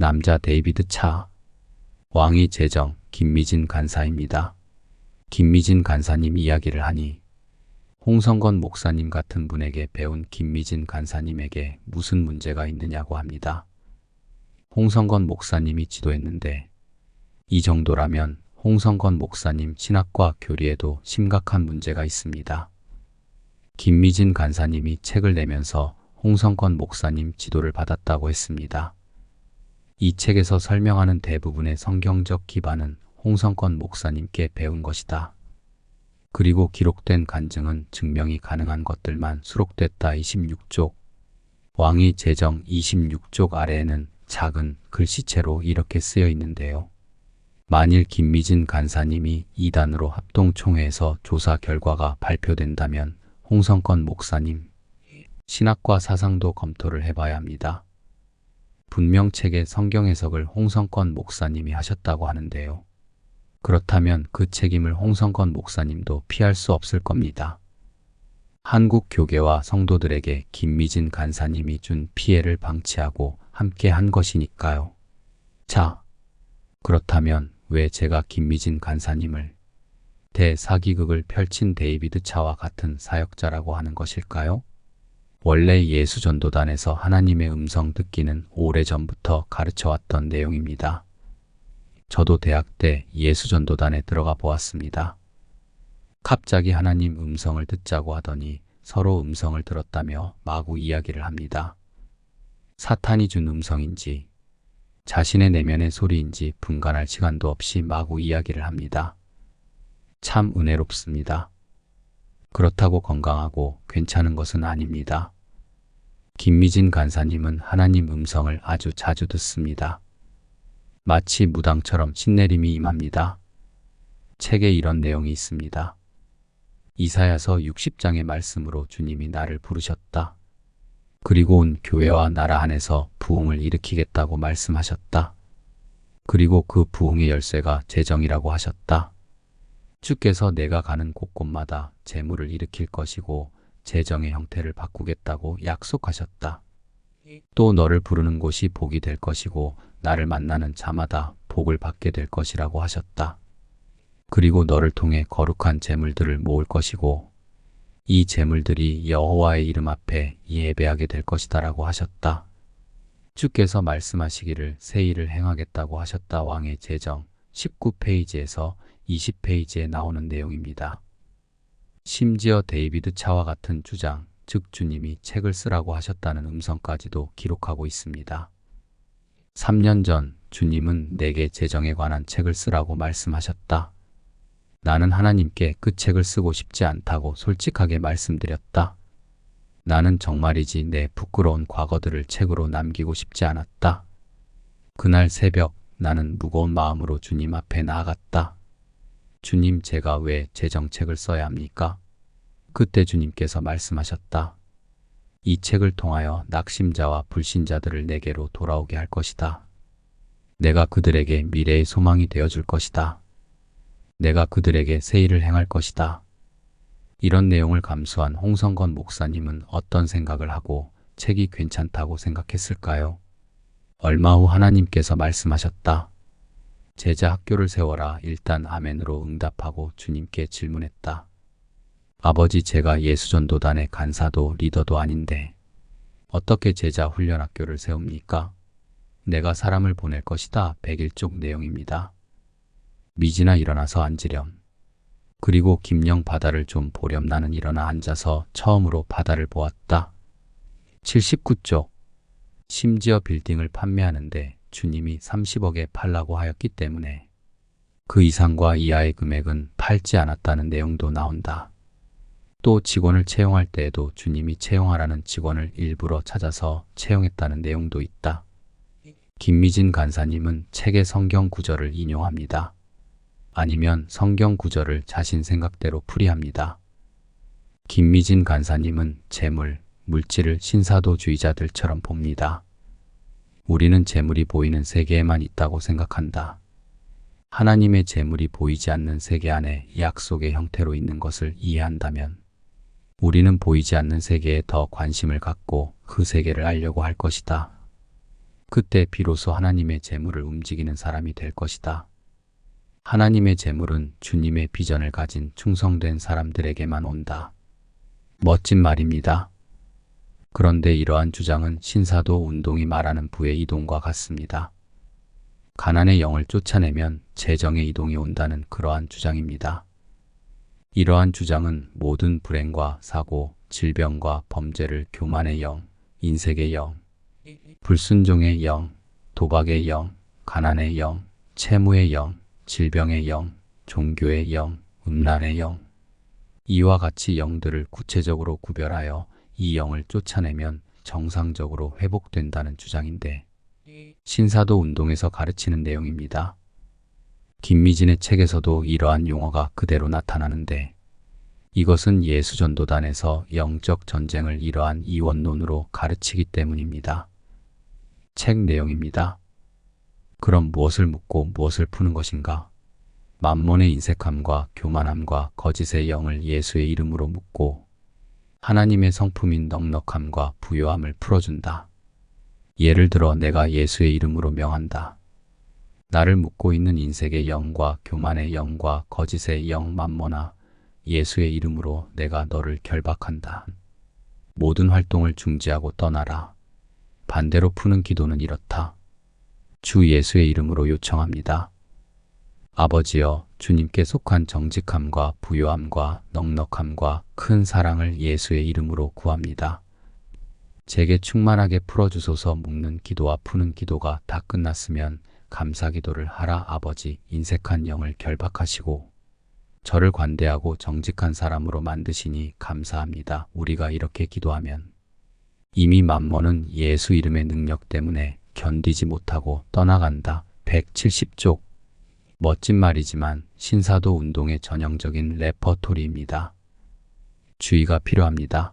남자 데이비드 차. 왕위 제정 김미진 간사입니다. 김미진 간사님 이야기를 하니 홍성건 목사님 같은 분에게 배운 김미진 간사님에게 무슨 문제가 있느냐고 합니다. 홍성건 목사님이 지도했는데 이 정도라면 홍성건 목사님 신학과 교리에도 심각한 문제가 있습니다. 김미진 간사님이 책을 내면서 홍성건 목사님 지도를 받았다고 했습니다. 이 책에서 설명하는 대부분의 성경적 기반은 홍성건 목사님께 배운 것이다. 그리고 기록된 간증은 증명이 가능한 것들만 수록됐다. 26쪽 왕위 제정 26쪽 아래에는 작은 글씨체로 이렇게 쓰여 있는데요. 만일 김미진 간사님이 이단으로 합동총회에서 조사 결과가 발표된다면 홍성건 목사님 신학과 사상도 검토를 해봐야 합니다. 분명 책의 성경 해석을 홍성건 목사님이 하셨다고 하는데요. 그렇다면 그 책임을 홍성건 목사님도 피할 수 없을 겁니다. 한국 교계와 성도들에게 김미진 간사님이 준 피해를 방치하고 함께 한 것이니까요. 자, 그렇다면 왜 제가 김미진 간사님을 대사기극을 펼친 데이비드 차와 같은 사역자라고 하는 것일까요? 원래 예수전도단에서 하나님의 음성 듣기는 오래전부터 가르쳐왔던 내용입니다. 저도 대학 때 예수전도단에 들어가 보았습니다. 갑자기 하나님 음성을 듣자고 하더니 서로 음성을 들었다며 마구 이야기를 합니다. 사탄이 준 음성인지 자신의 내면의 소리인지 분간할 시간도 없이 마구 이야기를 합니다. 참 은혜롭습니다. 그렇다고 건강하고 괜찮은 것은 아닙니다. 김미진 간사님은 하나님 음성을 아주 자주 듣습니다. 마치 무당처럼 신내림이 임합니다. 책에 이런 내용이 있습니다. 이사야서 60장의 말씀으로 주님이 나를 부르셨다. 그리고 온 교회와 나라 안에서 부흥을 일으키겠다고 말씀하셨다. 그리고 그 부흥의 열쇠가 재정이라고 하셨다. 주께서 내가 가는 곳곳마다 재물을 일으킬 것이고 재정의 형태를 바꾸겠다고 약속하셨다. 또 너를 부르는 곳이 복이 될 것이고 나를 만나는 자마다 복을 받게 될 것이라고 하셨다. 그리고 너를 통해 거룩한 재물들을 모을 것이고 이 재물들이 여호와의 이름 앞에 예배하게 될 것이다라고 하셨다. 주께서 말씀하시기를 새 일을 행하겠다고 하셨다. 왕의 제정 19페이지에서 20페이지에 나오는 내용입니다. 심지어 데이비드 차와 같은 주장, 즉 주님이 책을 쓰라고 하셨다는 음성까지도 기록하고 있습니다. 3년 전 주님은 내게 재정에 관한 책을 쓰라고 말씀하셨다. 나는 하나님께 그 책을 쓰고 싶지 않다고 솔직하게 말씀드렸다. 나는 정말이지 내 부끄러운 과거들을 책으로 남기고 싶지 않았다. 그날 새벽 나는 무거운 마음으로 주님 앞에 나아갔다. 주님, 제가 왜 재정책을 써야 합니까? 그때 주님께서 말씀하셨다. 이 책을 통하여 낙심자와 불신자들을 내게로 돌아오게 할 것이다. 내가 그들에게 미래의 소망이 되어줄 것이다. 내가 그들에게 새 일을 행할 것이다. 이런 내용을 감수한 홍성건 목사님은 어떤 생각을 하고 책이 괜찮다고 생각했을까요? 얼마 후 하나님께서 말씀하셨다. 제자 학교를 세워라. 일단 아멘으로 응답하고 주님께 질문했다. 아버지, 제가 예수전도단의 간사도 리더도 아닌데 어떻게 제자 훈련 학교를 세웁니까? 내가 사람을 보낼 것이다. 101쪽 내용입니다. 미진아, 일어나서 앉으렴. 그리고 김영, 바다를 좀 보렴. 나는 일어나 앉아서 처음으로 바다를 보았다. 79쪽 심지어 빌딩을 판매하는데 주님이 30억에 팔라고 하였기 때문에 그 이상과 이하의 금액은 팔지 않았다는 내용도 나온다. 또 직원을 채용할 때에도 주님이 채용하라는 직원을 일부러 찾아서 채용했다는 내용도 있다. 김미진 간사님은 책의 성경 구절을 인용합니다. 아니면 성경 구절을 자신 생각대로 풀이합니다. 김미진 간사님은 재물, 물질을 신사도주의자들처럼 봅니다. 우리는 재물이 보이는 세계에만 있다고 생각한다. 하나님의 재물이 보이지 않는 세계 안에 약속의 형태로 있는 것을 이해한다면 우리는 보이지 않는 세계에 더 관심을 갖고 그 세계를 알려고 할 것이다. 그때 비로소 하나님의 재물을 움직이는 사람이 될 것이다. 하나님의 재물은 주님의 비전을 가진 충성된 사람들에게만 온다. 멋진 말입니다. 그런데 이러한 주장은 신사도 운동이 말하는 부의 이동과 같습니다. 가난의 영을 쫓아내면 재정의 이동이 온다는 그러한 주장입니다. 이러한 주장은 모든 불행과 사고, 질병과 범죄를 교만의 영, 인색의 영, 불순종의 영, 도박의 영, 가난의 영, 채무의 영, 질병의 영, 종교의 영, 음란의 영, 이와 같이 영들을 구체적으로 구별하여 이 영을 쫓아내면 정상적으로 회복된다는 주장인데 신사도 운동에서 가르치는 내용입니다. 김미진의 책에서도 이러한 용어가 그대로 나타나는데 이것은 예수전도단에서 영적 전쟁을 이러한 이원론으로 가르치기 때문입니다. 책 내용입니다. 그럼 무엇을 묻고 무엇을 푸는 것인가? 만몬의 인색함과 교만함과 거짓의 영을 예수의 이름으로 묻고 하나님의 성품인 넉넉함과 부요함을 풀어준다. 예를 들어 내가 예수의 이름으로 명한다. 나를 묻고 있는 인색의 영과 교만의 영과 거짓의 영 만몬아 예수의 이름으로 내가 너를 결박한다. 모든 활동을 중지하고 떠나라. 반대로 푸는 기도는 이렇다. 주 예수의 이름으로 요청합니다. 아버지여, 주님께 속한 정직함과 부요함과 넉넉함과 큰 사랑을 예수의 이름으로 구합니다. 제게 충만하게 풀어주소서. 묵는 기도와 푸는 기도가 다 끝났으면 감사 기도를 하라. 아버지, 인색한 영을 결박하시고 저를 관대하고 정직한 사람으로 만드시니 감사합니다. 우리가 이렇게 기도하면 이미 만몬은 예수 이름의 능력 때문에 견디지 못하고 떠나간다. 170쪽. 멋진 말이지만 신사도 운동의 전형적인 레퍼토리입니다. 주의가 필요합니다.